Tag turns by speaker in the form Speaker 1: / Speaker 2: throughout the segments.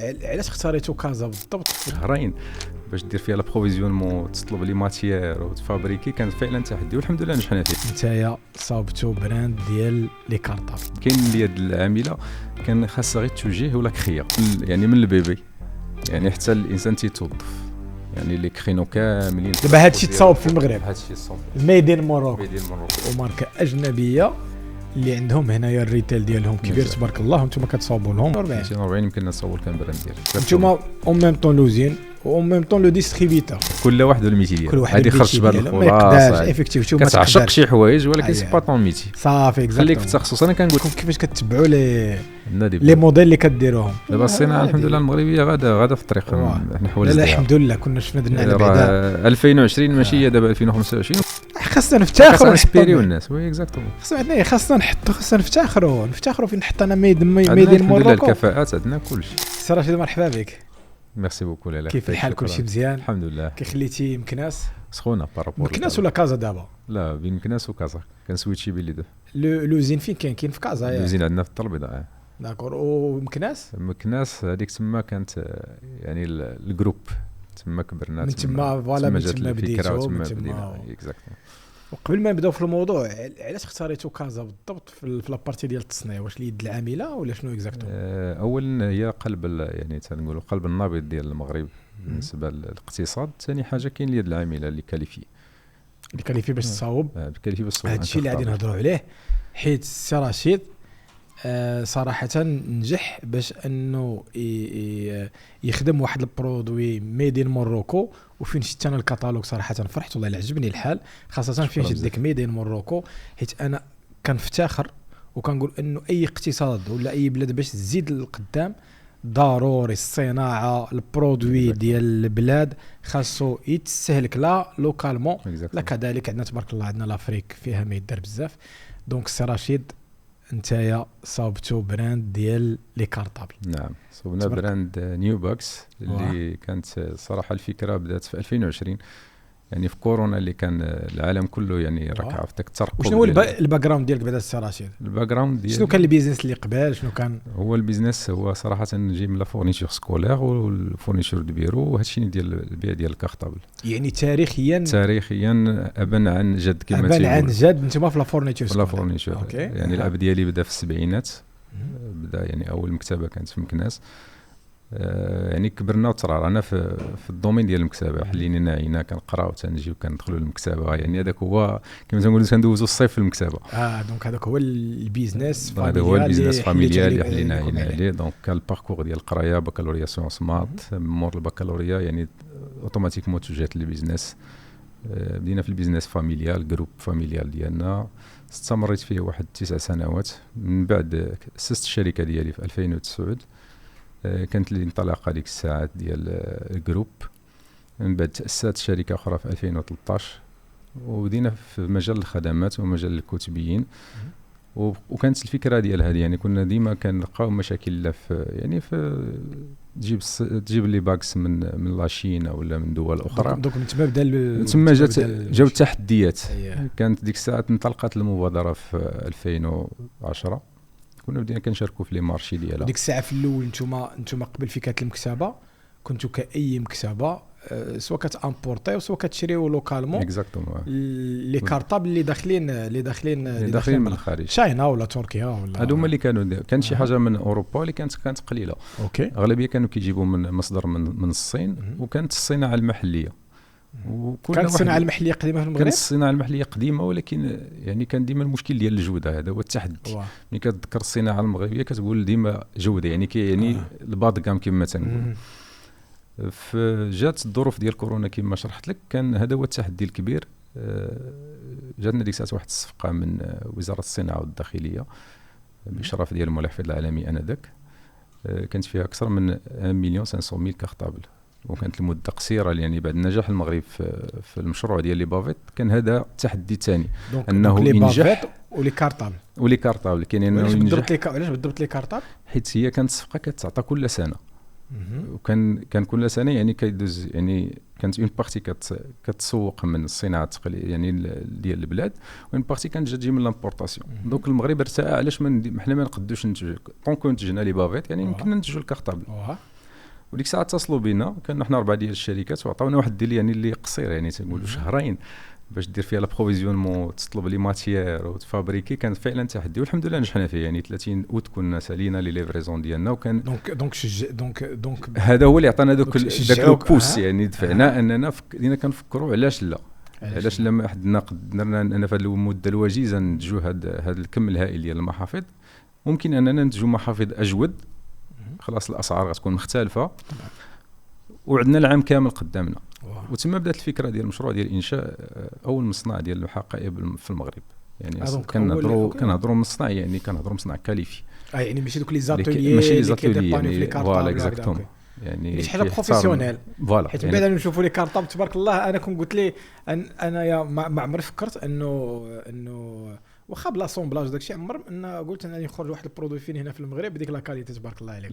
Speaker 1: علاش اختاريتو كازا بالضبط؟
Speaker 2: شهرين باش دير فيها لابروفيزيونمون، تطلب لي ماتيير وتفابريكي، كان فعلا تحدي والحمد لله نجحنا فيه.
Speaker 1: نتايا صاوبتو براند ديال لي كارطاب.
Speaker 2: كاين اليد العامله كان خاصها غير التوجيه ولا كخيه، يعني من البيبي يعني حتى الانسان تيتوظف، يعني لي كرينو كاملين.
Speaker 1: دابا هادشي تصاوب في المغرب،
Speaker 2: هادشي تصاوب
Speaker 1: ميدين موروكو،
Speaker 2: ميدين موروكو،
Speaker 1: وماركه اجنبيه اللي عندهم هنايا الريتيل ديالهم كبير تبارك الله. وانتم كتصاوبوا لهم
Speaker 2: 240 يمكن نصور كان براند ديالي.
Speaker 1: انتم اون ميم طون لوزين اون ميم طون لو ديستريبيتور،
Speaker 2: كل واحد والميتي ديالو.
Speaker 1: هذه
Speaker 2: خرجت بهذا
Speaker 1: الخلاصه افيكتيف. شوف
Speaker 2: كتعشق شي حوايج ولكن سي با طون ميتي.
Speaker 1: صافي
Speaker 2: خليك في التخصص. انا كنقول
Speaker 1: لكم كيفاش كتبعوا لي موديل اللي كديروهم.
Speaker 2: دابا الصناعه الحمد لله المغربيه غادا في الطريق نحو
Speaker 1: الازدهار. الحمد لله كنا شفنا درنا على بعدا
Speaker 2: 2020 ماشي هي دابا 2025.
Speaker 1: خاصنا نفتخروا
Speaker 2: نسبيريو الناس. وي اكزاكتومون. خاصنا
Speaker 1: نفتخروا فين حطينا ميدين
Speaker 2: موروكو.
Speaker 1: موروكو.
Speaker 2: الكفاءات عندنا كلشي.
Speaker 1: سي رشيد مرحبا بك.
Speaker 2: ميرسي بوكو لاله.
Speaker 1: كيف الحال؟ كلشي مزيان
Speaker 2: الحمد لله.
Speaker 1: كي خليتي مكناس
Speaker 2: سخونه بارابور
Speaker 1: مكناس ولا كازا دابا؟
Speaker 2: لا بين مكناس وكازا كنسويتشي بين لي دو.
Speaker 1: لوزين فين كاين في كازا؟
Speaker 2: لوزين عندنا في الدار البيضاء.
Speaker 1: داكور. ومكناس
Speaker 2: هذيك تما كانت يعني الجروب تما كبرنا
Speaker 1: من تما فوالا من تما بديتو
Speaker 2: من تما اكزاكتومون.
Speaker 1: وقبل ما نبداو في الموضوع، علاش اختاريتو كازا بالضبط في لابارتي ديال التصنيع؟ واش اليد العامله ولا شنو اكزاكتومون؟
Speaker 2: اولا هي قلب يعني تنقولوا قلب النابض ديال المغرب بالنسبه للاقتصاد. ثاني حاجه كاين اليد العامله اللي كاليفي باش
Speaker 1: تصاوب. هادشي اللي غادي نهضروا عليه، حيت السي رشيد صراحه نجح باش انه يخدم واحد البرودوي ميدين موروكو. وفين شفت انا الكتالوج صراحه فرحت والله، عجبني الحال، خاصه فين شفت ديك ميدين موروكو، حيت انا كنفتخر وكنقول انه اي اقتصاد ولا اي بلاد باش تزيد للقدام ضروري الصناعه البرودوي ديال البلاد خاصو يتسهلك لا لوكالمون لا كذلك. عندنا تبارك الله عندنا لافريك فيها ما يدار بزاف. دونك السي رشيد نتايا صاوبتو براند ديال لي كارطابل.
Speaker 2: نعم صوبنا براند نيو باكس اللي كانت صراحه الفكره بدات في 2020 يعني في كورونا اللي كان العالم كله يعني ركع في داك الترقب.
Speaker 1: وشنو هو الباك جراوند ديالك بعدا السي رشيد؟
Speaker 2: الباك جراوند ديال
Speaker 1: شنو كان البيزنس اللي قبل؟ شنو كان
Speaker 2: هو البيزنس؟ هو صراحه نجي من لا فورنيتور سكولير والفورنيتور دو بيرو، وهادشي ديال البيع ديال الكارطابل.
Speaker 1: يعني تاريخيا
Speaker 2: ابن عن جد كما تيقولوا.
Speaker 1: ابن عن جد انتما في لا فورنيتور
Speaker 2: سكولير. لا فورنيتور يعني الاب ديالي بدا في السبعينات. بدا يعني اول مكتبه كانت في مكناس. يعني كبرنا وترعرعنا انا في الدومين ديال المكتبه، حلينا ناعينا كنقراو تنجيو كندخلوا للمكتبه. يعني هذاك هو كما تنقولوا كندوزوا الصيف في المكتبه.
Speaker 1: دونك هذاك هو البيزنس فاميليال.
Speaker 2: هذا هو البيزنس فاميليال اللي حلينا عليه. دونك كان الباركور ديال القرايه بكالوريا سيونس مات. مور البكالوريا يعني اوتوماتيكمون توجهت للبيزنس. بدينا في البيزنس فاميليال، جروب فاميليال ديالنا استمريت فيه واحد 9 سنوات. من بعد اسست الشركه ديالي في 2009. كانت الانطلاقه ديك الساعات ديال الجروب. من بعد تأسست شركه اخرى في 2013 وبدينا في مجال الخدمات ومجال الكتبيين. وكانت الفكره ديال هذه يعني كنا ديما كنلقاو مشاكل في تجيب لي باكس من لاشين ولا من دول اخرى.
Speaker 1: دونك من تما بدا
Speaker 2: تما جاو التحديات. كانت ديك الساعات انطلقت المبادره في 2010. كنا بدينا كنشاركوا في لي مارشي ديالها.
Speaker 1: ديك الساعه في الاول نتوما قبل فكره المكتبه كنتوا كاي مكتبه سواء كتامبورطيو سواء كتشريو لوكالمون.
Speaker 2: اكزاكتومون.
Speaker 1: لي كارطابل اللي داخلين
Speaker 2: من الخارج،
Speaker 1: شاينا ولا تركيا ولا
Speaker 2: هادو هما اللي كان شي حاجه من اوروبا اللي كانت قليله.
Speaker 1: اوكي.
Speaker 2: اغلبيه كانوا كيجيبوا من مصدر من الصين. وكانت الصناعه المحليه.
Speaker 1: كانت الصناعه المحليه قديمه في المغرب.
Speaker 2: كانت الصناعه المحليه قديمه ولكن يعني كان ديما المشكل ديال الجوده. هذا هو التحدي. ملي كتذكر الصناعه المغربيه كتقول ديما جوده يعني الباط كام كما تنقول. فجات الظروف ديال كورونا كما شرحت لك، كان هذا هو التحدي الكبير. جاتنا ديك الساعه واحد الصفقه من وزاره الصناعه والداخليه باشراف ديال المولى الحفيظ العالمي انذاك. كانت فيها اكثر من 1,500,000 كارطابل. وكانت المده قصيره يعني بعد نجاح المغرب في المشروع ديال لي بافيت كان هذا التحدي الثاني انه ينجح. ولي كارطابل كاين انه ينجح.
Speaker 1: علاش بالضبط لي كارطابل؟
Speaker 2: حيت هي كانت الصفقه كتعطى كل سنه. وكان كل سنه يعني كيدوز يعني كانت اون بارتي كتسوق من الصناعه التقليديه يعني ديال البلاد، وين بارتي كانت تجي من لامبورطاسيون. دونك المغرب ارتاع علاش حنا ما نقدوش ننتجوا طونكو نتجنا لي بافيت يعني يمكننا ننتجوا الكارطابل. وديك الساعه اتصلوا بينا، كان حنا 4 ديال الشركات وعطاونا واحد الديل يعني اللي قصير، يعني تنقولوا شهرين باش دير فيها الابروفيزيونمون، تطلب لي ماتيير وتفابريكي. كان فعلا تحدي والحمد لله نجحنا فيه. يعني 30 اوت كنا سالينا لي ليفريزون ديالنا، وكان
Speaker 1: دونك
Speaker 2: هذا هو اللي عطانا داك البوس. يعني دفعنا اننا بدينا كنفكروا علاش لا، علاش لما حدنا قدرنا اننا في هذه المده الوجيزه ننتجوا هذا الكم الهائل ديال المحافظ، ممكن اننا ننتجوا محافظ اجود. خلاص الاسعار غتكون مختلفه وعندنا العام كامل قدامنا. وتما بدات الفكره ديال المشروع ديال انشاء اول مصنع ديال الحقائب في المغرب. يعني كنهضروا مصنع، يعني كنهضروا مصنع كاليفي.
Speaker 1: يعني ماشي دوك لي زاتوليي
Speaker 2: ماشي لي زاتوليي
Speaker 1: يعني
Speaker 2: فوالا اكزاكتوم. يعني
Speaker 1: شي حاجه بروفيسيونيل
Speaker 2: فوالا.
Speaker 1: حيت بعد نشوفوا لي كارطاب تبارك الله. انا كنت قلت لي انا يا ما عمري فكرت انه واخا بلا سومبلاج داكشي، عمر ان قلت انا نخرج واحد البرودوي فين هنا في المغرب بديك لا كاليتي تبارك الله عليك.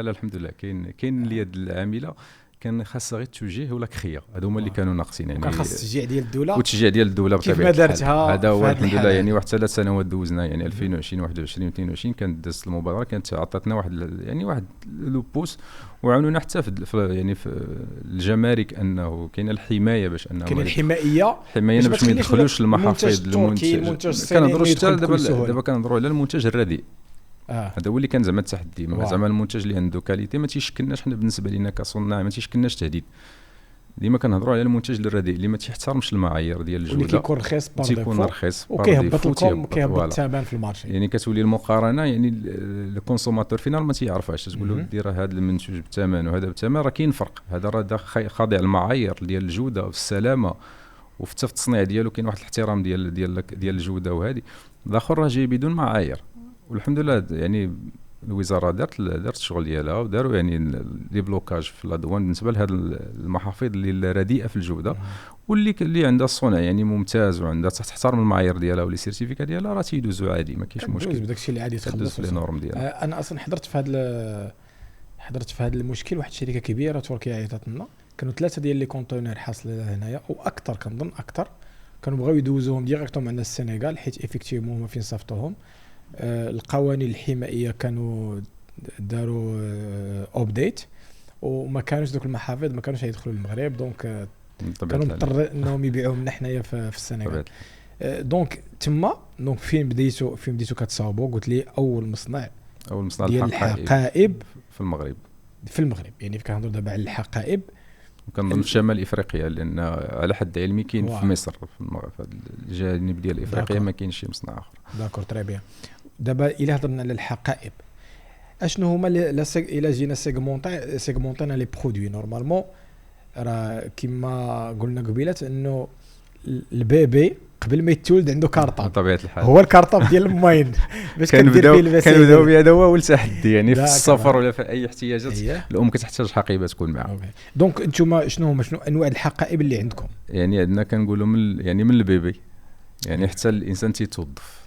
Speaker 2: لا الحمد لله كاين اليد العامله، كان خاصها غير التوجيه ولا كخيه. هادو هما اللي كانوا ناقصين. يعني
Speaker 1: كان خاص التشجيع ديال الدوله
Speaker 2: والتشجيع ديال الدوله
Speaker 1: بطبيعه الحال.
Speaker 2: هذا هو الحمد لله. يعني واحد 3 سنوات دوزنا، يعني 2020 21 22 كانت دازت المبادره، كانت عطاتنا واحد لو بوس، وعاونونا حتى في يعني في الجمارك انه كاين الحمايه باش انه
Speaker 1: كاين الحمايه
Speaker 2: باش ما يدخلوش المحافظ
Speaker 1: المنتج.
Speaker 2: كنهضروا دابا كنهضروا على المنتج الرديء. هذا هو اللي كان زعما التحدي. زعما المنتج اللي عنده كاليتي ما تيشكلناش حنا بالنسبه لينا كصناع، ما تيشكلناش تهديد. ديما كنهضروا على المنتج الرديء اللي ما تيحترمش المعايير ديال الجوده،
Speaker 1: واللي كيكون رخيص
Speaker 2: تيكون رخيص
Speaker 1: وكيهبط الثمن في المارشي.
Speaker 2: يعني كتولي المقارنه، يعني الكونسوماتور فينال ما تيعرفهاش. تقول له دير هذا المنتوج بالثمن وهذا بالثمن، راه كاين فرق. هذا راه خاضع المعايير ديال الجوده والسلامه، وفي التصنيع ديالو كاين واحد الاحترام ديال الجوده. وهذه الاخر راه جاي بدون معايير. والحمد لله يعني الوزاره دارت الشغل ديالها، وداروا يعني لي بلوكاج في الادوان بالنسبه لهذه المحافظ اللي رديئه في الجوده، واللي عندها الصنع يعني ممتاز وعندها تحترم المعايير ديالها ولي سيرتيفيكات ديالها، راه تيدوزوا عادي، ما كاينش مشكل.
Speaker 1: داكشي اللي عادي تخلص
Speaker 2: في النورم ديالها.
Speaker 1: انا اصلا حضرت في هذا المشكل. واحد الشركه كبيره تركيه عيطت لنا، كانوا 3 ديال لي كونتينر حاصله هنايا واكثر، كنظن اكثر، كانوا بغاو يدوزوهم ديريكتوم عندنا السنغال، حيت افيكتيفمون هما فين صيفطوهم. القوانين الحمائيه كانوا داروا ابديت، وما كانوش دوك المحافظ ما كانوش يدخلوا للمغرب، دونك كانوا مضطرين انهم يبيعوهم لنا حنايا في السنغال. دونك تما فين بديتو كتصاوبوا؟ قلت لي اول مصنع ديال الحقائب في المغرب. يعني كنهضروا دابا على الحقائب
Speaker 2: وكنظن في شمال افريقيا، لان على حد علمي كاين في مصر، في الجانب ديال افريقيا ما كاينش شي مصنع اخر.
Speaker 1: داكور تري بيان. دابا الا هضرنا على الحقائب، اشنو هما الا جينا سيغمونطينا لي برودوي نورمالمون، راه كما قلنا قبيلات انه البيبي قبل ما يتولد عنده كارطاب
Speaker 2: بطبيعه الحال،
Speaker 1: هو الكارطاب ديال الماين باش
Speaker 2: كندير فيه البسيط. كنبداو بهذا هو اول تحدي، يعني في السفر ولا في اي احتياجات الام كتحتاج حقيبه تكون معها.
Speaker 1: دونك نتوما شنو انواع الحقائب اللي عندكم؟
Speaker 2: يعني عندنا كنقولوا من البيبي، يعني حتى الانسان تيتوظف،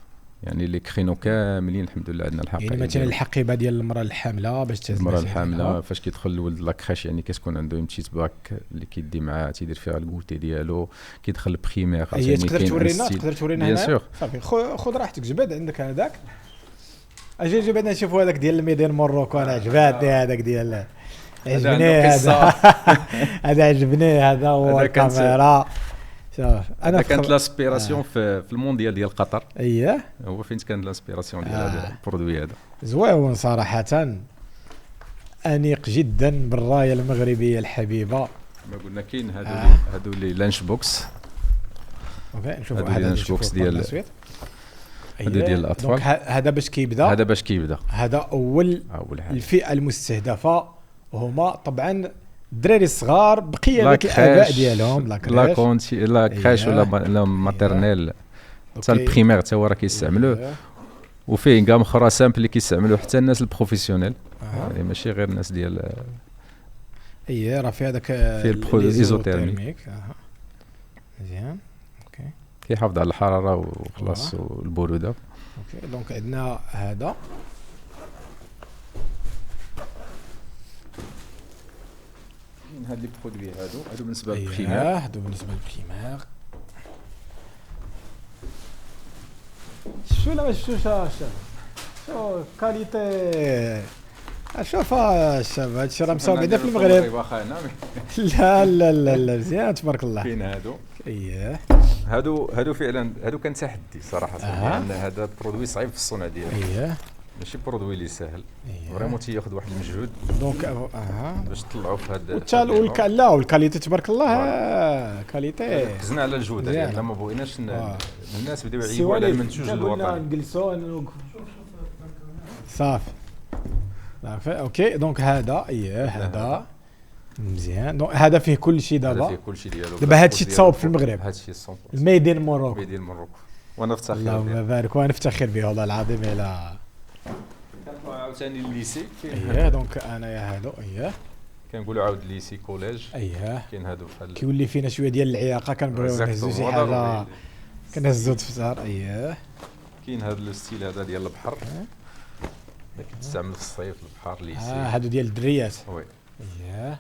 Speaker 2: يعني اللي كخينو كاملين الحمد لله عندنا الحقيبه.
Speaker 1: يعني مثلا الحقيبه ديال المراه الحامله باش
Speaker 2: المراه الحامله فاش كيدخل الولد لاكريش، يعني كتكون عنده يمشي باك اللي كيدي معاه تيدير فيها الكوتي ديالو، كيدخل البريمير.
Speaker 1: يعني تقدر تورينا هنا صافي، خذ راحتك، جبد عندك هذاك. اجي بعدا نشوفوا هذاك ديال الميدان موروكو، انا عجباتني هذاك ديال عجبني هذا هذا عجبني هذا هو الكاميرا.
Speaker 2: انا كانت لاسبيراسيون في المونديال ديال قطر.
Speaker 1: اييه
Speaker 2: هو فين كانت لاسبيراسيون ديال هذا البرودوي هذا.
Speaker 1: زوين صراحه، انيق جدا بالرايه المغربيه الحبيبه.
Speaker 2: ما قلنا كاين هادو لي لانش بوكس.
Speaker 1: اوكي نشوفوا
Speaker 2: هذا لانش بوكس ديال هذا ديال الاطفال.
Speaker 1: هذا باش كيبدا، هذا اول
Speaker 2: حاجه.
Speaker 1: الفئه المستهدفه هما طبعا الدراري الصغار بقيه الاباء ديالهم،
Speaker 2: لا كونتي لا كراش ولا ماتيرنيل حتى البريمير حتى هو راه كيستعملوه. وفيه كاع اخرى سامبل اللي كيستعملوه حتى الناس البروفيسيونيل، يعني ماشي غير الناس ديال
Speaker 1: راه في هذاك
Speaker 2: في الايزوتيرميك.
Speaker 1: مزيان. اوكي
Speaker 2: كيحافظ على الحراره وخلاص والبروده.
Speaker 1: اوكي دونك عندنا هذا
Speaker 2: هاد لي برودوي هادو بالنسبه للبريمير.
Speaker 1: هادو بالنسبه للبريمير. شو لا شو كاليتي. شوف الشباب هادشي راه مساو بعدا في المغرب. لا لا لا لا مزيان تبارك الله.
Speaker 2: كاين هادو.
Speaker 1: اييه
Speaker 2: هادو فعلا هادو كان تحدي صراحه، لان هذا البرودوي صعيب في الصنع ديالو.
Speaker 1: اييه
Speaker 2: ماشي برودوي اللي ساهل، فريمون تياخذ واحد المجهود
Speaker 1: دونك
Speaker 2: باش تطلعوا في
Speaker 1: هذا لا والكاليتي تبارك الله. كاليتي
Speaker 2: ركزنا على الجوده، لان ما بغيناش الناس بداو يعيبوا على المنتوج الوطني.
Speaker 1: نجلسوا صافي اوكي دونك هذا هذا مزيان. دونك هذا فيه كل شيء دابا.
Speaker 2: فيه كل شيء ديالو.
Speaker 1: دابا هادشي تصاوب في المغرب.
Speaker 2: هادشي 100%
Speaker 1: الميدين موروكو.
Speaker 2: ميدين موروكو. وانا نفتخر به.
Speaker 1: اللهم بارك وانا نفتخر به والله العظيم. الى
Speaker 2: كنطلعوا عاوتاني الليسي.
Speaker 1: دونك انايا هادو
Speaker 2: كنقولوا عاود الليسي كوليج. كاين هادو بحال
Speaker 1: كيولي فينا شويه ديال العياقه كنبغيو نهزو شي حاجه كنهزو الدفتر.
Speaker 2: كاين هذا الستيل هذا ديال البحر اللي كتستعمل في الصيف البحر ليسي.
Speaker 1: هادو ديال الدريات.
Speaker 2: وي
Speaker 1: دير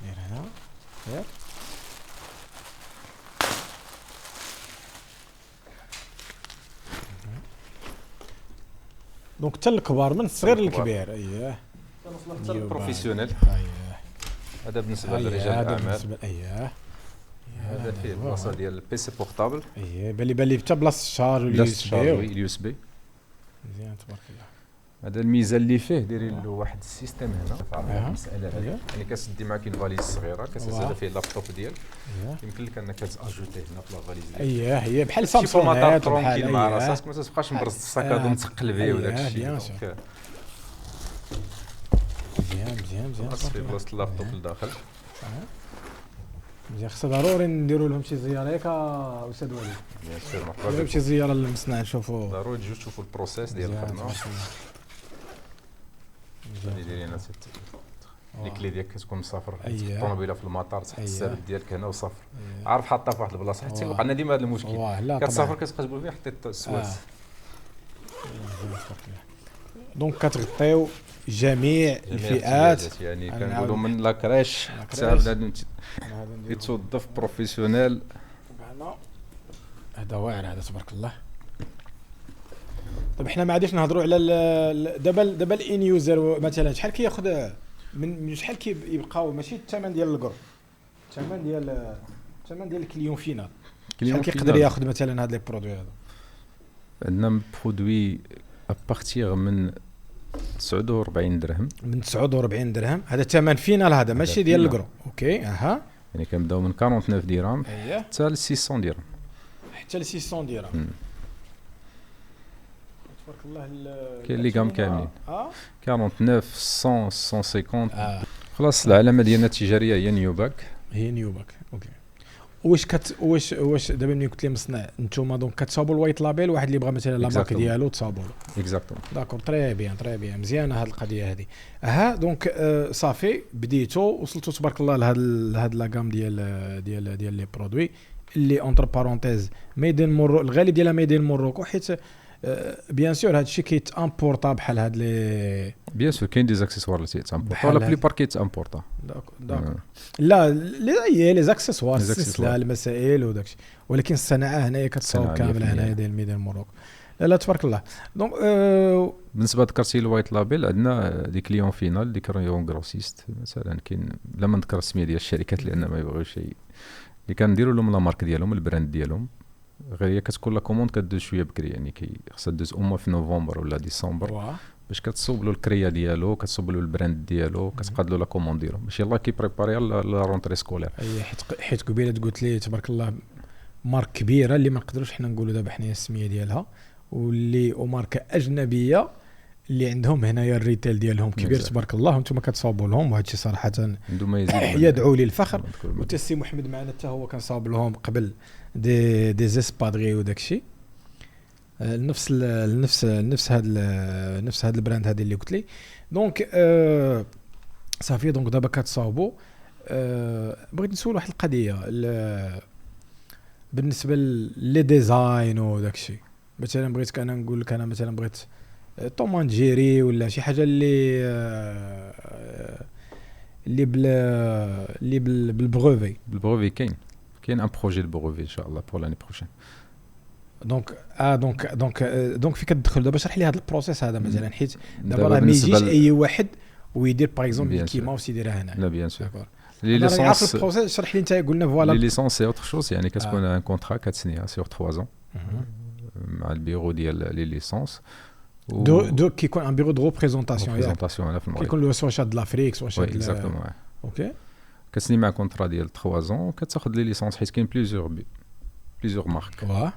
Speaker 1: هنا دير دونك حتى الكبار من الصغير للكبير.
Speaker 2: حتى البروفيسيونيل. هذا بالنسبه لرجال الاعمال. هذا فيه البلاصه ديال البيسي بورطابل.
Speaker 1: بالي حتى بلاصه الشارج
Speaker 2: واليو اس بي.
Speaker 1: مزيان تبارك الله.
Speaker 2: هذا الميزه اللي فيه دايرين له واحد السيستم هنا في المساله هذه، يعني كتسدي معاك الفاليز صغيره كتسد فيه اللابتوب ديالك. يمكن لك انك تاجوتيه هنا في الفاليز ديالك.
Speaker 1: هي بحال سامسونج
Speaker 2: بحال مع راسك ما تبقاش مبرز الساكادو متقل به وداك الشيء. مزيان في بلاصه اللابتوب لداخل.
Speaker 1: مزيان خصنا ضروري نديروا لهم شي زياره ياك استاذ وليد.
Speaker 2: بيان سور مرحبا بك.
Speaker 1: شي زياره للمصنع نشوفوا.
Speaker 2: ضروري تجيو تشوفوا البروسيس ديال الخدمه. اللي دايرين لي كلي ديالك كتكون مسافر الطوموبيله في المطار تحت السبت ديالك هنا وصفر. عارف حاطها في واحد البلاصه حتى يوقع لنا ديما هذا المشكل. كتسافر كتبقى تقول فين حطيت السواس.
Speaker 1: دونك كتغطيو جميع الفئات،
Speaker 2: يعني كنقولوا من لا كريش حتى بنادم يتوظف بروفيسيونيل.
Speaker 1: هذا واعر هذا تبارك الله. طيب حنا ما عادش نهضروا على دابا الان يوزر مثلا شحال كياخذ من شحال كيبقاو ماشي الثمن ديال الكرو، الثمن ديال الكليون فينال شحال كيقدر ياخذ مثلا هاد لي برودوي هذا؟
Speaker 2: عندنا برودوي ابارتيغ من 49 درهم.
Speaker 1: من 49 درهم هذا الثمن فينال، هذا ماشي ديال الكرو. اوكي
Speaker 2: يعني كنبداو من 49 درهم حتى ل 600 درهم.
Speaker 1: حتى ل 600 درهم تبارك الله.
Speaker 2: كاين اللي كام كاملين 49 100 150. خلاص العلامه ديالنا التجاريه هي نيوباك. اوكي. واش
Speaker 1: دابا ملي قلت لي مصنع نتوما دونك كتصاوبوا الوايت لابيل، واحد اللي بغى مثلا لا مارك ديالو تصاوبوا له.
Speaker 2: اكزاكتومون.
Speaker 1: داكور تري بيان مزيانه هذه القضيه هذه. دونك صافي بديتو وصلتوا تبارك الله لهاد لا غام ديال لي برودوي اللي اونتر بارونتيز ميدين مورو. الغالب ديالها ميدين موروكو، حيت بيان سور هادشي كيت امبورطا بحال هاد لي
Speaker 2: بيان سور كاين دي زاكسيسوار اللي تيت امبورطا ولا بلي باركيت امبورطا.
Speaker 1: داكور لا لي زاكسيسوار السلسله المسائل وداكشي، ولكن الصناعه هنايا كتصاوب كامله هنايا ديال ميدان موروكو. لا تبارك الله. دونك
Speaker 2: بالنسبه ذكرتي الوايت لابيل، عندنا دي كليون فينال دي كريون غروسيست مثلا. كاين بلا ما نذكر السميه ديال الشركات لان ما يبغيوش اللي كنديروا لهم لا مارك ديالهم البراند ديالهم. غير هي كتكون لا كوموند كدوز شويه بكري، يعني خصها دوز اما في نوفمبر ولا ديسمبر باش كتصوب له الكريه ديالو، كتصوب له البراند ديالو، كتقاد له لا كوموند ديالو، ماشي يلاه كيبريباري لا رونتري سكولير.
Speaker 1: حيت قبيله قلت لي تبارك الله مارك كبيره اللي ما نقدروش حنا نقولوا دابا حنايا السميه ديالها، واللي ماركه اجنبيه اللي عندهم هنايا الريتيل ديالهم كبير تبارك الله، وانتم كتصاوبوا لهم، وهذا الشيء صراحه يدعو للفخر. وتسي محمد معنا حتى هو كنصاوب لهم قبل دي زيسبادغي وداك الشيء نفس هذا البراند هذا اللي قلت لي. دونك صافي دونك دابا كتصاوبوا. بغيت نسول واحد القضيه بالنسبه لي ديزاين وداك الشيء. مثلا بغيت انا نقول لك، انا مثلا بغيت طومان جيري ولا شي حاجه اللي
Speaker 2: بالبروفي كاين ان بروجي دو بروفي ان شاء الله بور لاني بروشين.
Speaker 1: دونك فين كتدخل دابا؟ شرح لي هذا البروسيس هذا مثلا، حيت دابا راه ما يجيش اي واحد ويدير باغ اكزومبل كيما وسيديرها هنا.
Speaker 2: لا بيان سور
Speaker 1: لي ليسونس البروسيس شرح لي انت. قلنا فوالا
Speaker 2: لي ليسونس سي اوتر شوز، يعني كتكون ان كونطرا كتسنيها سور 3 ans مع البيرو ديال لي ليسونس
Speaker 1: دو كيكون ان بيرو دو ريبريزونطاسيون
Speaker 2: على في المغرب،
Speaker 1: كيكون لو سوا شاد لافريك سوا شاد
Speaker 2: اكزاكتومون.
Speaker 1: اوكي
Speaker 2: كتسني مع كونطرا ديال 3 ans كتاخذ لي ليسونس، حيت كاين بليزيور مارك.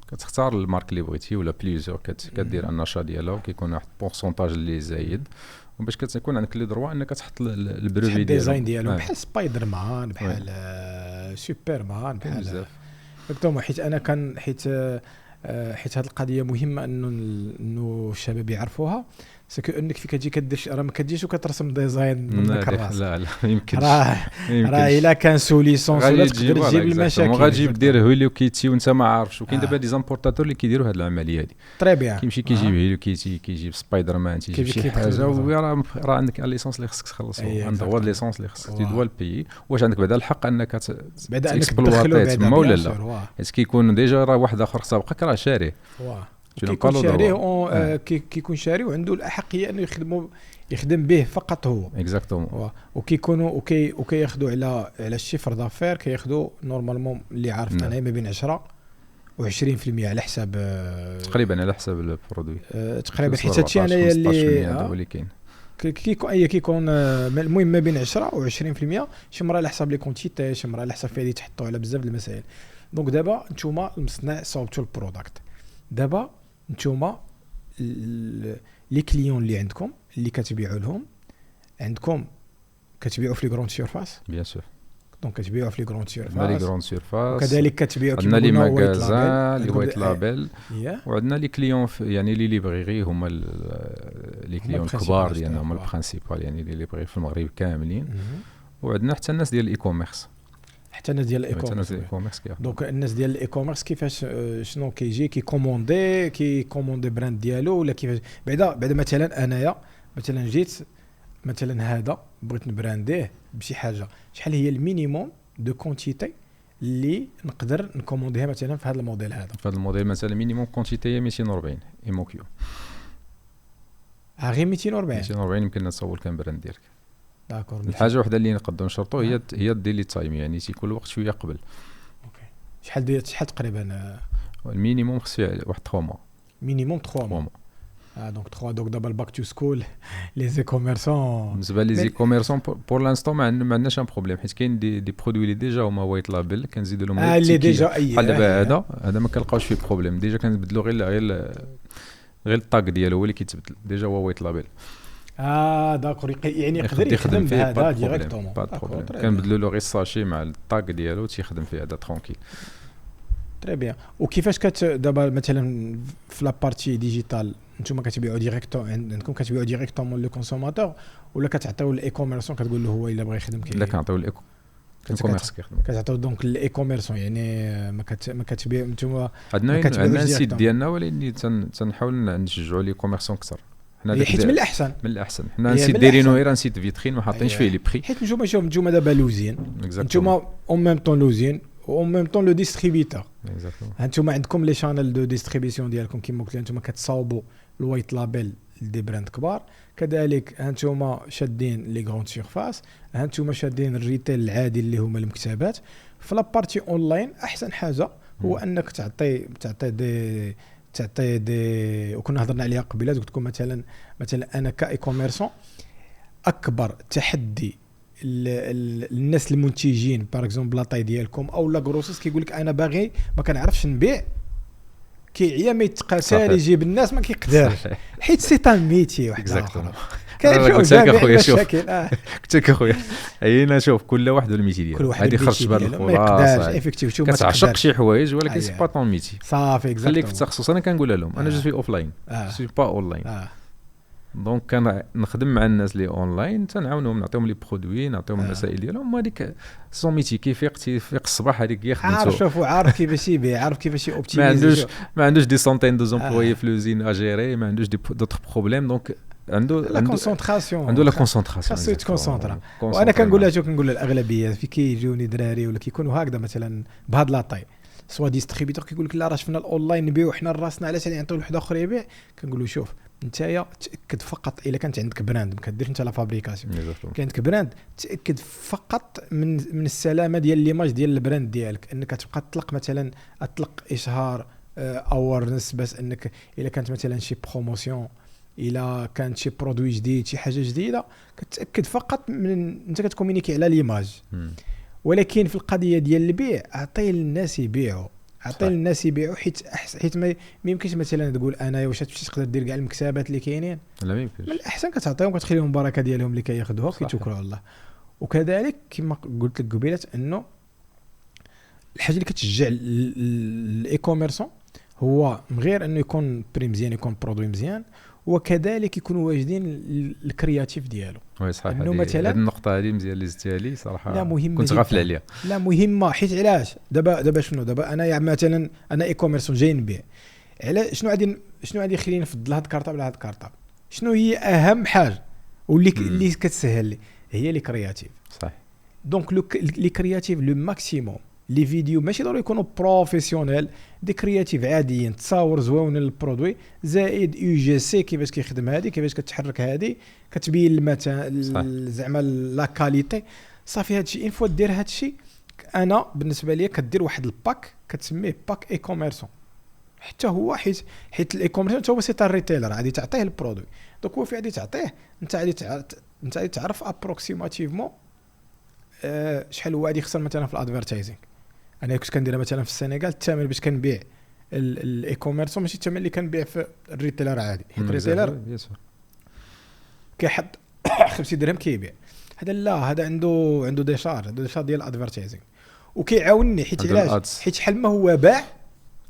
Speaker 2: كتختار المارك اللي بغيتي ولا بليزيور، كدير النشاط ديالها وكيكون واحد بورسونتاج اللي زايد، وباش كتكون عندك لي دروا انك تحط البروفي ديالو
Speaker 1: الديزاين ديالو بحال سبايدر مان، بحال سوبر مان، بحال اكزاكتومون. حيت انا كان حيت هذه القضيه مهمه انه الشباب يعرفوها. سكو انك في كتجي كدير راه ما كتجيش وكترسم ديزاين من الكراس.
Speaker 2: لا يمكن
Speaker 1: راه الا كان سو ليسونس ولا تقدر تجيب المشاكل،
Speaker 2: غادي دير هوليو كيتي وانت ما عارفش. وكاين دابا دي زامبورطاتور اللي كيديروا هذه العمليه هذه
Speaker 1: طري بيان،
Speaker 2: كيمشي كيجيب هوليو كيتي، كيجيب سبايدر مان، تيجيب شي حاجه، وراه عندك الليسونس اللي خصك تخلصو، عندك هو الليسونس اللي خصك تدوى البي. واش عندك بعدا الحق انك تكسبلواتي تما ولا لا؟ حيت كيكون ديجا راه واحد اخر سابقك راه شاريه، كيكون
Speaker 1: شاري وعنده الأحقية أنه يخدم به فقط هو.
Speaker 2: اكزاكتومون.
Speaker 1: وكيكونوا وكياخذوا على الشيفر دافير، كياخذوا نورمالمون اللي عارف انا ما بين 10 و 20% على حساب
Speaker 2: تقريبا على حساب البرودوي
Speaker 1: تقريبا. حيت هادشي انايا اللي كيكون المهم ما بين 10 و 20%، شي مرة على حساب لي كونتيتي، شي مرة على حساب فيه تحطوا على بزاف المسائل. دونك دابا نتوما المصنع صاوبتوا البرودكت، دابا نتوما لي كليون اللي عندكم اللي كتبيعوا لهم، عندكم كتبيعوا في لي غروند سيرفاس
Speaker 2: بيان سور.
Speaker 1: دونك كتبيعوا في لي غروند
Speaker 2: سيرفاس،
Speaker 1: وكذلك كتبيعوا
Speaker 2: عندنا لي ماغازان لي وايت لابيل، وعندنا لي كليون يعني لي ليبريري هما لي كليون الكبار ديالنا هما البرينسيبال، يعني لي ليبريري في المغرب كاملين. وعندنا حتى الناس ديال الاي كوميرس،
Speaker 1: حتى الناس ديال الاي كوميرس. دونك الناس ديال الاي كوميرس كيفاش شنو كيجي كيكوموندي براند ديالو، ولا كيفاش بعدا مثلا انايا مثلا جيت مثلا هذا بغيت نبرانديه بشي حاجه، شحال هي المينيموم دو كونتيتي اللي نقدر نكومونديها مثلا في هذا الموديل هذا؟
Speaker 2: في هذا الموديل مثلا مينيموم كونتيتي 240 ام كيو.
Speaker 1: غير 240
Speaker 2: يمكن نصور كان براند ديالك.
Speaker 1: داكور.
Speaker 2: الحاجه وحده اللي نقدروا نشرطوا هي الديلي تايم، يعني كل وقت شويه قبل.
Speaker 1: اوكي. شحال تقريبا
Speaker 2: المينيموم خصو واحد 3 موا.
Speaker 1: مينيموم 3 موا. دونك 3. دونك دابا الباك تو سكول لي زي كوميرسون، بالنسبه
Speaker 2: لي زي كوميرسون بور لانستون ما عندناش ان بروبليم، حيت كاين دي برودوي اللي ديجا هما وايت لابل كنزيدوا لهم
Speaker 1: اللي ديجا
Speaker 2: بحال دابا هذا ما كنلقاوش فيه بروبليم، ديجا كنبدلوا غير الطاق ديالو هو اللي كيتبدل، ديجا هو وايت لابل.
Speaker 1: داكور. يعني يقدر يخدم بهذا ديريكتومون.
Speaker 2: كنبدلوا له غير الساشي مع الطاق ديالو تيخدم فيه هذا ترونكيل.
Speaker 1: تري بيان. وكيفاش دابا مثلا في لابارتي ديجيتال نتوما كتبيعوا ديريكتوم، عندكم كتبيعوا ديريكتومون لو كونسوماتور، ولا كتعطيو الاي كوميرسون كتقول له هو الا بغى يخدم
Speaker 2: لا كنعطيو الاي كوميرس كيخدم،
Speaker 1: كتعطيو دونك الاي كوميرسون، يعني ما كتبيع نتوما
Speaker 2: عندنا السيت ديالنا، ولكن تنحاول نشجعوا لي كوميرسون اكثر.
Speaker 1: حيت من الاحسن
Speaker 2: حنا نسيت دايرينو غير نسيت فيترين ما حاطينش فيه لي بري.
Speaker 1: حيت نتوما دابا لوزين، نتوما اون ميم طون لوزين و ميم طون لو ديستريبيتور.
Speaker 2: اكزاكتومون.
Speaker 1: هانتوما عندكم لي شانل دو ديستريبيسيون ديالكم كيما قلت هانتوما كتصاوبوا الوايت لابيل دي براند كبار، كذلك هانتوما شادين لي غروند سيرفاس، هانتوما شادين الريتيل العادي اللي هما المكتبات. في لابارتي اونلاين احسن حاجه هو انك تعطي دي وكنا هضرنا عليها قبيله، قلت لكم مثلا انا كاي كوميرسون اكبر تحدي الناس المنتجين باغ اكزومبل لاطاي ديالكم او لا غروسيس كيقول لك انا باغي ما كنعرفش نبيع، كيعيا ما يتقاسال يجيب الناس ما كيقدرش حيت سي تان ميتي واحد اخر.
Speaker 2: قلت لك اخويا شوف قلت لك اخويا عينا شوف كل واحد والميتي ديالو هذه خرج بهذا الخلاصه كتعشق شي حوايج ولكن سي با طون ميتي صافي خليك في التخصص. انا كنقولها لهم انا جو في اوفلاين سي با اونلاين دونك كان نخدم مع الناس اللي اونلاين تنعاونهم نعطيهم لي برودوي نعطيهم المسائل ديالهم. هذيك سون ميتي كيفيق الصباح هذيك هي خدمته
Speaker 1: عارف شوف عارف كيفاش يبيع عارف كيفاش اوبتيميزي
Speaker 2: ما عندوش دي سونتين دو امبلويي في لوزين اجيري ما عندوش دوطخ بروبليم دونك عنده
Speaker 1: لا كونسونطراسيون
Speaker 2: عنده لا كونسونطراسيون
Speaker 1: خاصو يتكونسونطرا. وانا كنقول لها الاغلبيه في كيجوني دراري ولا كيكونوا هكذا مثلا بهاد لاطاي سوا ديستريبيتور كيقول لك لا راه شفنا الاونلاين نبيعوا حنا راسنا علاش نعطيو لواحد اخر يبيع. كنقول له شوف نتايا تاكد فقط الا كانت عندك براند ما كديرش انت لا فابريكاسيون كان عندك براند تاكد فقط من السلامه ديال ليماج ديال البراند ديالك انك تبقى تطلق مثلا اطلق اشهار اورنس بس انك الا كانت مثلا شي بروموسيون الا كانت شي برودوي جديد شي حاجه جديده كتاكد فقط من انت كتكومونيكي على ليماج. ولكن في القضيه ديال البيع اعطي للناس يبيعوا حيت ما يمكنش مثلا تقول انا واش تمشي تقدر دير كاع المكسبات اللي كاينين
Speaker 2: لا ما يمكنش.
Speaker 1: من الاحسن كتعطيهم كتخليهم البركه ديالهم اللي كياخذوها كيتوكلوا على الله. وكذلك كما قلت لك قبيله انه الحاجه اللي كتشجع الاي كوميرسون هو غير انه يكون بري مزيان يكون برودوي مزيان وكذلك يكونوا واجدين الكرياتيف ديالو.
Speaker 2: وي صحيح انه مثلا هذه النقطه هذه مزيان اللي زدتها لي صراحه كنت غافل عليها.
Speaker 1: لا مهمه حيت علاش دابا شنو دابا انا مثلا انا اي كوميرسون جاي نبيع على شنو غادي يخليني نفضل هاد الكارطاب على هاد الكارطاب. شنو هي اهم حاجه واللي كتسهل لي هي لي كرياتيف.
Speaker 2: صح
Speaker 1: دونك لي كرياتيف لو ماكسيموم لي فيديو ماشي ضروري يكونوا بروفيسيونيل دي كرياتيف عاديين تصاور زوين للبرودوي زائد يو جي سي كيفاش كيخدم هذه كيفاش كتحرك هذه كتبين المتان زعما لا كاليتي صافي. هذا الشيء ان فوا دير هذا الشيء انا بالنسبه لي كدير واحد الباك كتسميه باك اي كوميرسون حتى هو حيت الاي كوميرسون هو سي تاع ريتيلر غادي تعطيه البرودوي دونك هو في غادي تعطيه انت غادي تعرف ابروكسيماتيفمون شحال هو غادي يخسر مثلا في الادفيرتايزينغ. انا كنت كنديرها مثلا في السنغال الثمن باش كنبيع الاي كوميرس ماشي الثمن اللي كنبيع في الريتيلر عادي حيت الريتيلر كيحط 50 درهم كيبيع. هذا لا هذا عنده دي شار ديال الادفيرتايزينغ وكيعاونني حيت علاش حيت شحال ما هو باع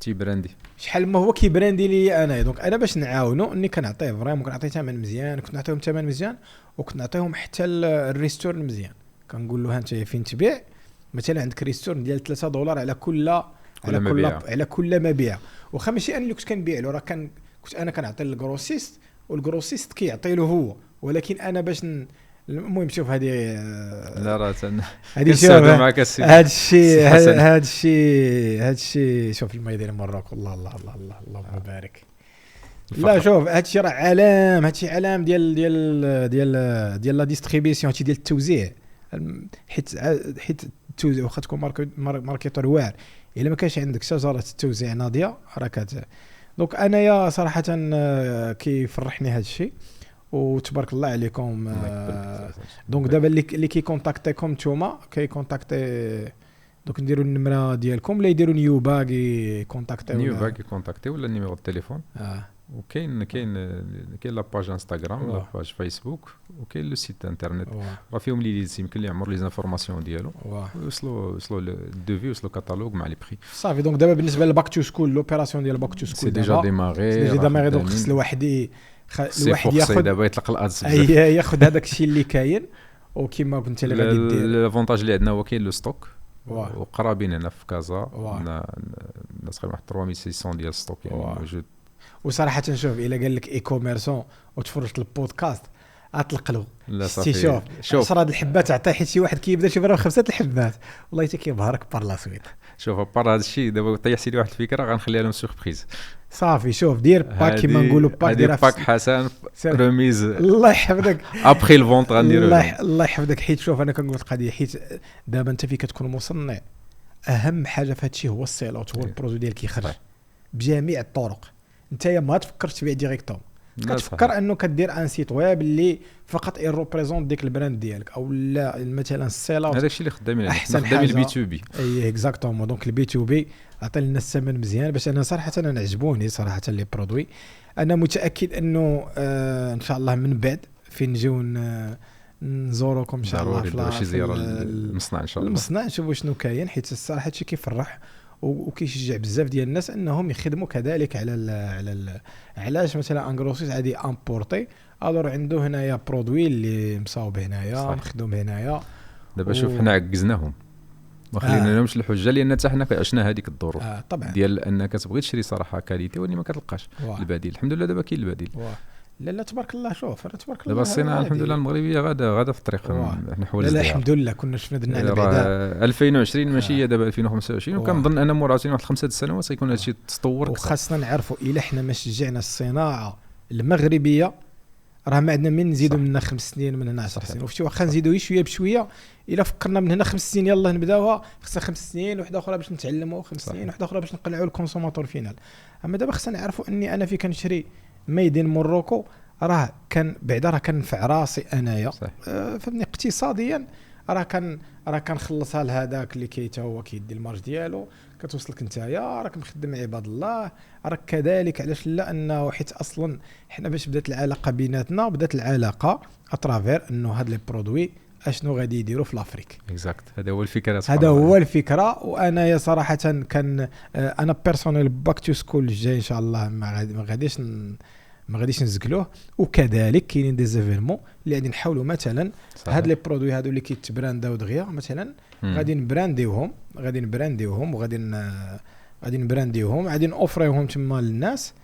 Speaker 2: تي براندي
Speaker 1: شحال ما هو كيبراندي لي انا. دونك انا باش نعاونو اني كنعطيه فريمون كنعطيه ثمن مزيان كنت نعطيهم ثمن مزيان وكنت نعطيهم حتى الريستور مزيان. كنقول له ها انت فين تبيع مثلا عندك ريستور ديال $3 على كل مبيع واخا ماشي انا اللي كنت كنبيع له راه كنت انا كنعطي للغروسيست والغروسيست كيعطي له هو ولكن انا باش المهم شوف هذه
Speaker 2: لا راه
Speaker 1: هذه شوف معك السي هذا الشيء شوف الميدان مراك الله الله الله الله اللهم بارك. لا شوف هذا الشيء راه علام هذا الشيء علام ديال لا ديستريبيسيون ديال التوزيع حيت التوزيع واخا تكون ماركتور واعر الا ما كانش عندك شجره التوزيع ناضيه راه دونك انايا صراحه كيفرحني هذا الشيء وتبارك الله عليكم. دونك دابا اللي كيكونتاكتيكم نتوما كيكونتاكتي دونك نديروا النمره ديالكم ولا يديروا نيوباغ
Speaker 2: كونتاكتي ولا النيميرو التليفون. وكاين لا باج انستغرام لا باج فيسبوك وكاين لو سيت انترنت راه فيهم لي ليز يمكن لي يعمر لي زانفورماسيون ديالو وصلوا الدوفي وصلوا الكاتالوج مع لي بري صافي.
Speaker 1: دونك دابا بالنسبه للباك تو سكول لوبيراسيون ديال الباك تو سكول
Speaker 2: سي ديجا ديماغي
Speaker 1: دونك خص الواحد ياخذ
Speaker 2: دابا يطلق الادز
Speaker 1: ياخذ هذاك الشيء اللي كاين وكما كنت اللي غادي دير.
Speaker 2: الافونتاج اللي عندنا هو كاين لو ستوك وقرابين هنا في كازا الناس تقريبا 3600 ديال ستوك يعني موجود.
Speaker 1: وصراحه نشوف الا قال لك اي كوميرسون وتفرجت البودكاست اطلق له.
Speaker 2: لا
Speaker 1: شتي
Speaker 2: صافي
Speaker 1: شوف 10 الحبات تعطيه حيت شي واحد كيبدا شي برا 5 الحبات والله حتى كيبهرك بار لا سويت.
Speaker 2: شوف بار هذا الشيء دابا طيحتي لي واحد الفكره غنخليها لهم سوربريز.
Speaker 1: صافي شوف دير باك كيما نقولوا باك دير
Speaker 2: باك حسن ريميز
Speaker 1: الله يحفظك
Speaker 2: ابخي الفونت غنديرو.
Speaker 1: الله يحفظك. حيت شوف انا كنقول القضيه حيت دابا انت فين كتكون مصنع اهم حاجه في هذا الشيء هو السيلوت، هو البرودوي ديالك كيخرج بجميع الطرق. انت ما تفكرش تبيع ديريكتوم، كتفكر انه كدير ان سيت ويب اللي فقط يريبريزونت ديك البراند ديالك او لا مثلا السيلوت.
Speaker 2: هذاك الشيء اللي خدامين خدامين البي تو بي.
Speaker 1: اي اكزاكتومون. دونك البي تو بي عطي لنا الثمن مزيان باش انا صراحه انا عجبوني صراحه لي برودوي. انا متاكد انه ان شاء الله من بعد فين نجيو نزوروكم ان شاء الله
Speaker 2: في شي زياره للمصنع ان شاء الله.
Speaker 1: المصنع نشوفوا شنو كاين حيت الصراحه هادشي كيفرح وكيشجع بزاف ديال الناس انهم يخدموا كذلك على علاش مثلا انغروسيس عادي امبورتي الور عنده هنايا برودوي اللي مصاوب هنايا مخدوم هنايا.
Speaker 2: دابا شوف حنا عكزناهم ما خليناهمش الحجه لان حتى حنا عشنا هذيك الظروف ديال انك تبغي تشري صراحه كاليتي ولكن ما كتلقاش البديل. الحمد لله دابا كاين البديل.
Speaker 1: لا تبارك الله. شوف انا تبارك الله
Speaker 2: دابا الصناعه الحمد لله المغربيه غادا في الطريق نحو
Speaker 1: الازدهار. لا الحمد لله كنا شفنا درنا على بعدا
Speaker 2: 2020 ماشي هي دابا 2025 وكنظن انا مور عاوتاني واحد 5 سنوات غيكون هادشي تطور.
Speaker 1: وخاصنا نعرفوا الا حنا ما شجعنا الصناعه المغربيه راه ما عندنا من نزيدوا من هنا 5 سنين من هنا 10 سنين وفي واخا نزيدوا شويه بشويه. الا فكرنا من هنا 5 سنين يلاه نبداوها خصها 5 سنين وحده اخرى باش نتعلموا 5 سنين وحده اخرى باش نقنعوا الكونسوماتور فينال. اما دابا خصنا نعرفوا اني انا في كنشري ميدين موروكو راه كان بعدا راه كنفع راسي انايا فهمني اقتصاديا راه كنخلصها لهذاك اللي تا هو كيدي المارج ديالو كتوصلك نتايا راك مخدم عباد الله راك كذلك. علاش لا انه حيت اصلا حنا باش بدات العلاقه بيناتنا بدات العلاقه اترافير انه هاد لي برودوي اشنو غادي يديروا في لافريك.
Speaker 2: اكزاكت هذا هو الفكره.
Speaker 1: هذا هو الفكره. وانا يا صراحه كان انا بيرسونيل باك تو سكول الجاي ان شاء الله ما غاديش نزكلوه. وكذلك كاينين دي زيفينمون اللي غادي نحاولوا مثلا هاد لي برودوي هادو اللي كيتبرانداو دغيا مثلا غادي نبرانديوهم وغادي نبرانديوهم غادي نوفريهم تما للناس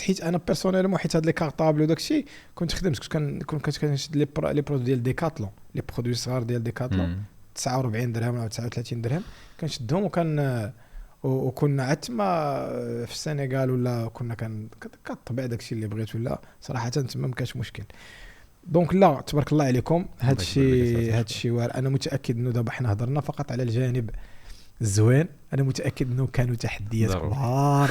Speaker 1: حيت انا بيرسونيلمون حيت هاد لي كارطابل وداك الشيء كنت خدمت كنت كنشد لي برودوي ديال ديكاتلون لي برودوي صغار ديال ديكاتلون 49 درهم او 39 درهم كنشدهم وكنا عتما في السنغال ولا كنا كطبع داكشي اللي بغيت ولا صراحه تما ما كانش مشكل. دونك لا تبارك الله عليكم هادشي واعر. انا متاكد انه دابا حنا هضرنا فقط على الجانب الزوين. انا متاكد انه كانوا تحديات كبار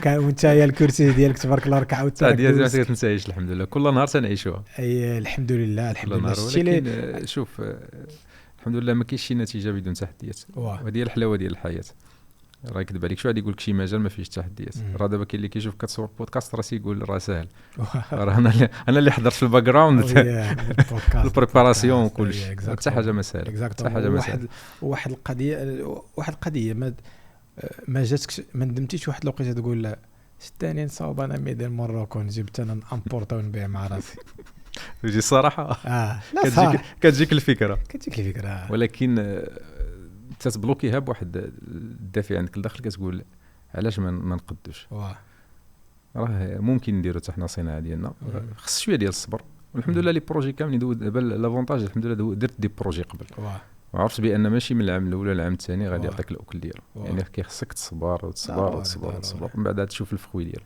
Speaker 1: وانت يا الكرسي ديالك تبارك الله ركعه
Speaker 2: التحديات ما تنسايش الحمد لله كل نهار تنعيشوها.
Speaker 1: اي الحمد لله
Speaker 2: ولكن شوف الحمد لله ما كاينش شي نتيجه بدون تحديات وهذه الحلاوه ديال الحياه. راه يكذب عليك شو غادي يقول لك شي مجال ما فيهش تحديات. راه دابا كاين اللي كيشوف كتصور بودكاست راسي يقول راه ساهل. راه انا اللي حضرت في الباك جراوند البريباراسيون وكل شيء حتى حاجه ما ساهله حتى حاجه ما ساهله.
Speaker 1: واحد القضيه ما جاتكش ما ندمتيش واحد الوقيته تقول لا ثاني نصاوب انا ميدان موروكو جبت انا نامبورطا ونبيع مع راسي.
Speaker 2: تجي الصراحه كتجيك الفكره ولكن تتبلوكيها بواحد الدافع عندك الداخل كتقول علاش ما نقدوش. راه ممكن نديروا حتى حنا صناعه ديالنا خص شويه ديال الصبر والحمد لله لي بروجي كاملين دابا لافونتاج الحمد لله درت دي بروجي قبل وعرفت بان ماشي من العام الاول العام الثاني غادي يعطيك الاكل ديالو. يعني كيخصك تصبر ومن بعد تشوف الفخوي ديالو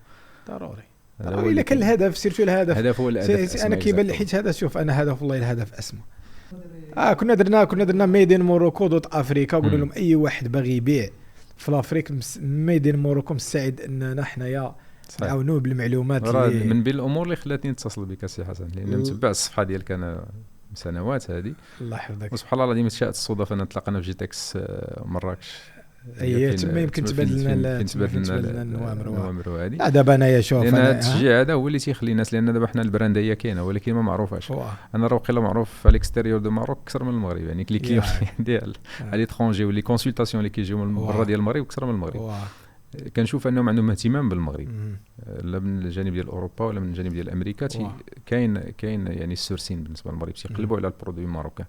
Speaker 1: ضروري الا كان الهدف سيرتو
Speaker 2: الهدف هو الهدف.
Speaker 1: انا كيبان لي حيت هذا شوف انا هدف والله الهدف اسمى. كنا درنا ميدين موروكو دوت افريكا وقلنا لهم اي واحد باغي يبيع في لافريك ميدين موروكو مستعد اننا حنايا نعاونوه بالمعلومات
Speaker 2: اللي من بين الامور اللي خلاتني نتصل بك سي حسن لان متبع الصفحه ديالك انا سنوات هذه. الله
Speaker 1: يحفظك.
Speaker 2: وسبحان الله العظيم شاءت الصدف ان تلاقينا في جيتكس مراكش.
Speaker 1: تما يمكن تبادلنا
Speaker 2: النوامر هذه.
Speaker 1: دابا انايا شوف
Speaker 2: انا التشجيع هذا هو اللي تيخلي الناس لان دابا حنا البرانديه كاينه ولكن ما معروفاش. انا راه وقيله معروف في الاكستيريور دو ماروك اكثر من المغرب يعني كلي كليون ديال الاترونجي واللي كونسلطاسيون اللي كيجيو من برا ديال المغرب اكثر من المغرب. كنشوف انهم عندهم اهتمام بالمغرب لا من الجانب ديال اوروبا ولا من الجانب ديال امريكا. كاين يعني السورسين بالنسبه للمغرب تيقلبوا على البرودوي ماروكان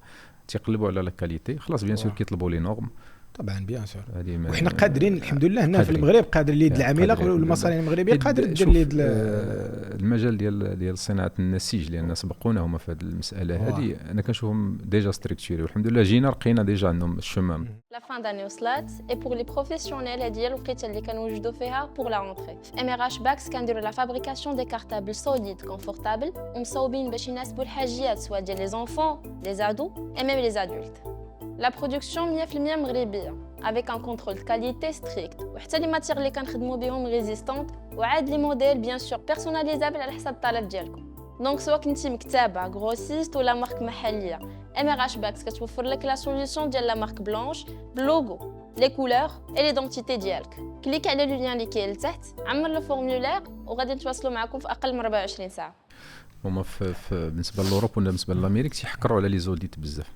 Speaker 2: تيقلبوا على لا كاليتي خلاص بيان سور كيطلبوا لي نورم
Speaker 1: طبعا بيان سور. وحنا قادرين الحمد لله هنا في المغرب قادر اليد العامله والمصانع المغربيه قادر دير اليد
Speaker 2: المجال ديال صناعه النسيج لان سبقونا هما في هذه المساله هذه. انا كنشوفهم ديجا ستركتوري والحمد لله جينا لقينا ديجا عندهم الشمام.
Speaker 3: لا فان داني وصلت اي بور لي بروفيسيونيل هذه هي الوقيته اللي كنوجدوا فيها بور لا رونتري. في ام ار اش باكس كنديروا لا فابريكاسيون دي كارطابل سوليد كونفورتابل ومصوبين باش يناسبوا الحاجيات سواء ديال لي زونفون لي زادو اي ميم لي ادولت. لا برودكسيون 100% مغربيه avec un contrôle de qualité strict وحتى لي ماتير اللي كنخدموا بهم ريزيستانت وعاد لي موديل بيان سور بيرسوناليزابل على حسب الطلب ديالكم. دونك سواء كنتي مكتبه غروسيست ولا مارك محليه ام ار اش باكس كتوفر لك لا سوليوشن ديال لا مارك بلانش بلوغو لي كولور اي ليدونتيتي ديالك. كليك على لو لين اللي كاين لتحت عمر لو فورمولير وغادي نتواصلوا معكم في اقل من 24 ساعه.
Speaker 2: هما بالنسبه لأوروبا ولا بالنسبه لامريكا تيحكروا على لي زوديت بزاف.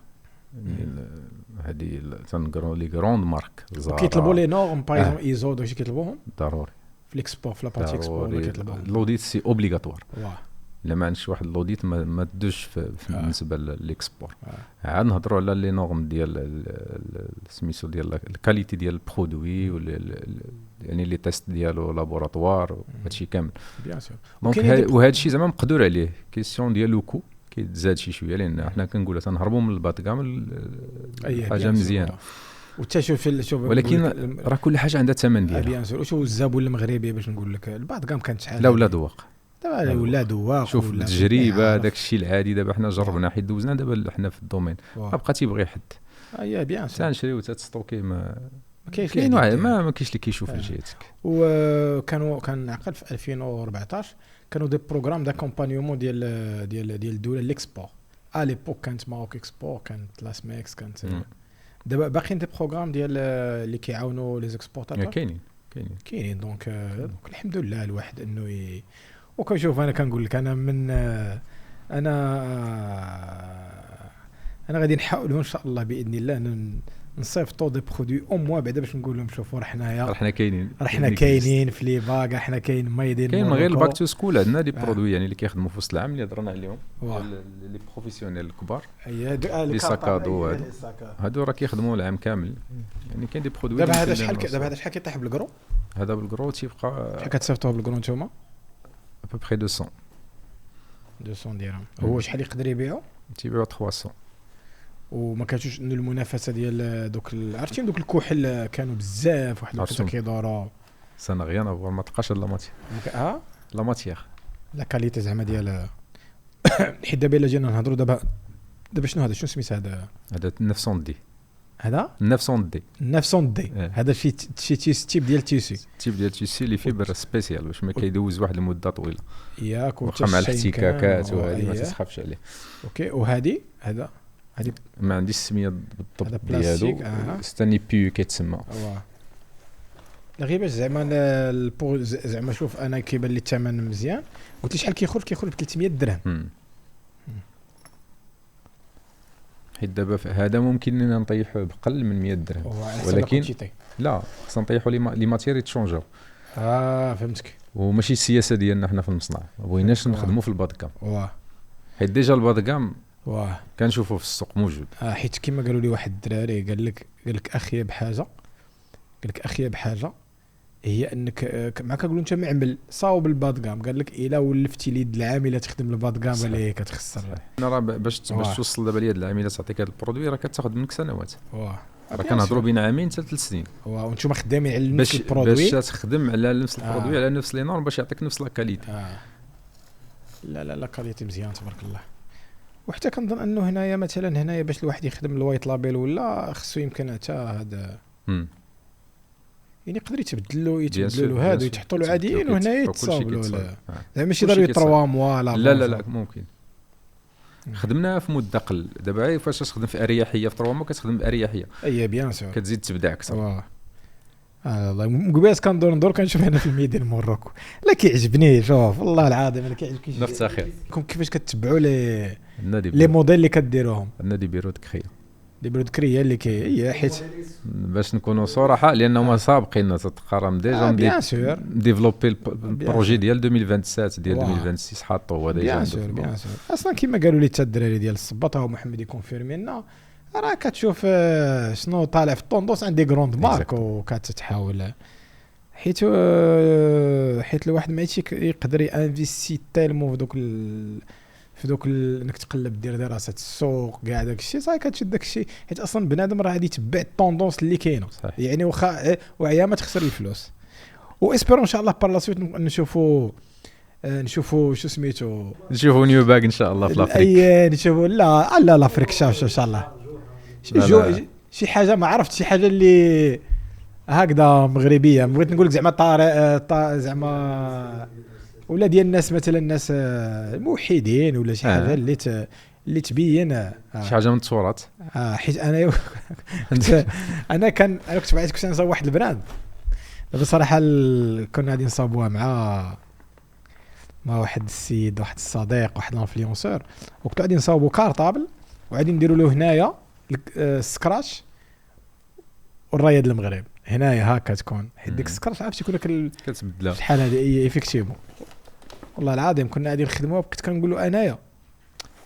Speaker 2: هذه تنقروا لي غروند مارك
Speaker 1: كيطلبوا لي نورم باغ ايزو داكشي كيطلبوهم
Speaker 2: ضروري
Speaker 1: في ليكسبو في لابارتي اكسبو كيطلبوهم.
Speaker 2: لوديت سي اوبليغاتوار. الا ما عندش واحد لوديت ما تدوش بالنسبه للاكسبور. عاد نهضروا على لي نورم ديال سميتو ديال الكاليتي ديال البرودوي يعني لي تيست ديالو لابوراتوار هادشي كامل
Speaker 1: بيان سور.
Speaker 2: دونك وهذا الشيء زعما مقدور عليه. كيسيون ديال لوكو كيتزاد شي شويه لان حنا كنقولوا تنهربوا من الباط كاع حاجه مزيانه
Speaker 1: وتشوف
Speaker 2: ولكن راه كل حاجه عندها ثمن ديالها.
Speaker 1: بيان سور. وشوف الزبون المغربي باش نقول لك الباط كاع كانت شحال
Speaker 2: لا ولا ذواق
Speaker 1: دابا ولا ذواق.
Speaker 2: شوف التجربه داك الشيء العادي دابا حنا جربنا حيت دوزنا دابا حنا في الدومين ما بقى تيبغي حد.
Speaker 1: بيان سور
Speaker 2: تنشريو تستوكي ما
Speaker 1: كاين
Speaker 2: ما كاينش اللي كيشوف لجهتك.
Speaker 1: كان عقل في 2014 كانوا دي بروغرام داكومبانيومون ديال الدوله ليكسبور. ليبوك كانت ماروك اكسبور كانت لاسميكس كانت دابا باقيين دي بروغرام ديال اللي كيعاونوا لي زيكسبورتاتور كاينين دونك الحمد لله الواحد انه وكنشوف انا كنقول لك انا غادي نحاولوا ان شاء الله باذن الله نصيفطوا دي برودوي او موا بعدا باش نقول لهم شوفوا
Speaker 2: رحنا
Speaker 1: كاينين في لي باغ رحنا كاين مايدين
Speaker 2: كاين غير الباك تو سكول عندنا دي برودوي يعني اللي كيخدموا في وسط العام اللي هضرنا عليهم لي بروفيسيونيل الكبار لي ساكادو هادو راه كيخدموا العام كامل يعني كاين دي برودوي.
Speaker 1: دابا هذا شحال كيطيح بالكرو؟
Speaker 2: هذا بالكرو تيبقى
Speaker 1: شحال كتصيفطوه بالكرو نتوما؟
Speaker 2: ابوبري 200
Speaker 1: درهم. هو شحال يقدر يبيعو؟
Speaker 2: تيبيعو 300.
Speaker 1: وما كانتوش المنافسه ديال عرفتي دوك الكحل كانوا بزاف واحد الوقت كيدوروا
Speaker 2: سانا غيان افوار ما تلقاش لا ماتير لا ماتير
Speaker 1: لا كاليتي زعما ديال حيت دابا الا جينا نهضروا دابا شنو هذا شنو سميت هذا
Speaker 2: 900 دي
Speaker 1: هذا
Speaker 2: 900
Speaker 1: دي هذا شي تيب ديال تيسي
Speaker 2: اللي فيبر سبيسيال باش ما كيدوز واحد المده طويله
Speaker 1: ياك
Speaker 2: وخا مع الاحتكاكات وهذه ما تسخفش عليه.
Speaker 1: اوكي وهذه هذا
Speaker 2: ما عنديش السميه بالضبط ديالو استني بيو كيتسمى.
Speaker 1: لا غير باش زعما زعما شوف انا كيبان لي الثمن مزيان. قلت لي شحال كيخرج ب 300 درهم.
Speaker 2: حيت دابا هذا ممكن لنا نطيحوا بقل من 100 درهم ولكن لا خصنا نطيحوا لي ماتيري تشونجاو.
Speaker 1: فهمتك.
Speaker 2: وماشي السياسه ديالنا حنا في المصنع ما بغيناش نخدموا في البادكام حيت ديجا البادكام كنشوفوه في السوق موجود.
Speaker 1: حيت كما قالوا لي واحد الدراري قال لك اخيب حاجه هي انك ما كنقولوا انت معمل صاوب البادغام. قال لك الا ولفتي اليد العامله تخدم البادغام اللي كتخسر.
Speaker 2: انا راه باش توصل دابا اليد العامله تعطيك هذا البرودوي راه كتاخذ منك سنوات. راه كنهضروا بين عامين حتى 3 سنين.
Speaker 1: وانتم خدامين على نفس البرودوي
Speaker 2: باش تخدم على نفس البرودوي على نفس لي نورم باش يعطيك نفس لا كاليتي.
Speaker 1: لا كاليتي مزيان تبارك الله. وحتى كنظن انه هنايا مثلا باش الواحد يخدم الوايت لابيل ولا خصو يمكن حتى هذا يعني يقدر يتبدلوا هادو يتحطوا له عاديين وهنايا يتصاوبوا زعما ماشي ضروري 3 موا
Speaker 2: لا ممكن. خدمنا في مده قل دابا فاش تخدم في اريحيه في 3 موا كتخدم باريحيه
Speaker 1: بيان سور
Speaker 2: كتزيد تبدع اكثر.
Speaker 1: والله مقباس كندور كنشوف هنا في الميدان الموروكو لا كيعجبني. شوف والله العظيم انا كيعجبني
Speaker 2: نفتخر
Speaker 1: كيفاش كتبعوا لي موديل اللي كديروهم.
Speaker 2: عندنا دي بيرو دكريه
Speaker 1: اللي هي حيت
Speaker 2: باش نكونوا صراحه لانهم سابقين تتقارن ديجا ديفلوبي البروجي ديال 2027 ديال 2026 حاطوا هو ديجا
Speaker 1: بيان سور اصلا كما قالوا لي حتى الدراري ديال الصباط هو محمد يكونفيرمي لنا راه كتشوف شنو طالع في الطوندوس عندي غروند مارك وكتتحاول حيت الواحد ما يقدر ينفيستي تالمو في دوك انك تقلب دير دراسه السوق كاع داك الشيء صافي كتشد داك الشيء حيت اصلا بنادم راه غادي يتبع الطوندونس اللي كاينه يعني واخا وعيا ما تخسر الفلوس واسبيرون ان شاء الله بار لا سويت نشوفوا شو سميتو
Speaker 2: نشوفوا نيو باك ان شاء الله في لافريك
Speaker 1: نشوفوا لا لافريك شاف ان شاء الله شي حاجه ما عرفت شي حاجه اللي هكذا مغربيه بغيت نقول لك زعما طارق زعما ولا ديال الناس مثلا الناس الموحدين ولا شي حاجه اللي تبين
Speaker 2: شي حاجه من التصورات
Speaker 1: حيت انا كنت بعيد كنت نصاوب واحد البراند بصراحه كنا غادي نصاوبوها مع واحد السيد واحد الصديق واحد الانفلونسور وكنت غادي نصاوبوا كارطابل وغادي نديروا له هنايا السكراش والرايه ديال المغرب هنايا هكا تكون حيت ديك السكراش عرفتي يكون
Speaker 2: كتبدلها
Speaker 1: في الحاله هذه ايفيكتيفمون والله العظيم كنا غادي نخدموها كنت كنقول له انايا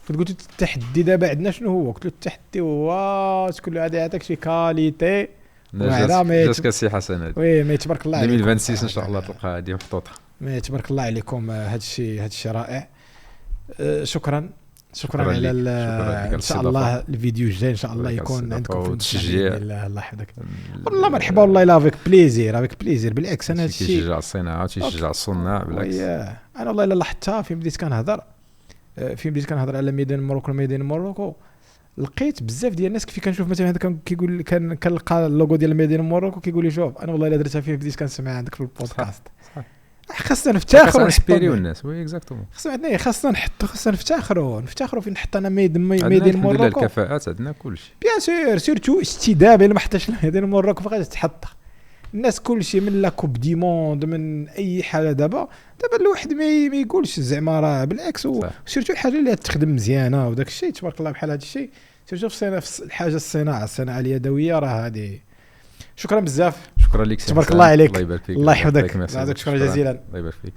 Speaker 1: كنت قلت التحدي دابا عندنا شنو هو قلت له التحدي هو تكون له غادي يعطيك شي كاليتي
Speaker 2: جاتك السي حسن هذه
Speaker 1: وي مي تبارك الله عليكم
Speaker 2: 2026 ان شاء الله تلقى هذه محطوطه
Speaker 1: مي تبارك الله عليكم هذا الشيء رائع شكرا على ان شاء الله الفيديو الجاي ان شاء الله يكون عندكم في
Speaker 2: التشجيع
Speaker 1: الله يحفظك والله مرحبا والله لا افيك بليزير بالعكس انا هذا الشيء
Speaker 2: تيشجع الصناعه تيشجع الصناع بالعكس
Speaker 1: انا والله الا لاحظتها فين بديت كنهضر على ميدان موروكو لقيت بزاف ديال الناس كيف كنشوف مثلا هذا كيقول كنلقى اللوغو ديال ميدان موروكو كيقول لي شوف انا والله الا درتها فين بديت كنسمع عندك في البودكاست خاصنا نفتخروا
Speaker 2: نسبيريو الناس وي اكزاكتومون
Speaker 1: خاصنا نفتخروا فين نحط انا ميدان موروكو
Speaker 2: الكفاءات عندنا كلشي
Speaker 1: بيان سيرتو استدابه الا ما حطاش ميدان موروكو فغادي تحط الناس كلشي من لا كوب دي موند من اي حاجه دابا الواحد ما يقولش زعما راه بالعكس سيرتو الحاجه اللي تخدم مزيانه وداك الشيء تبارك الله بحال هذا الشيء سيرتو في الحاجه الصناعه اليدويه راه هذه شكرا بزاف
Speaker 2: شكرا لك
Speaker 1: تبارك الله عليك
Speaker 2: الله يبارك فيك
Speaker 1: الله يحفظك شكرا جزيلا
Speaker 2: الله يبارك فيك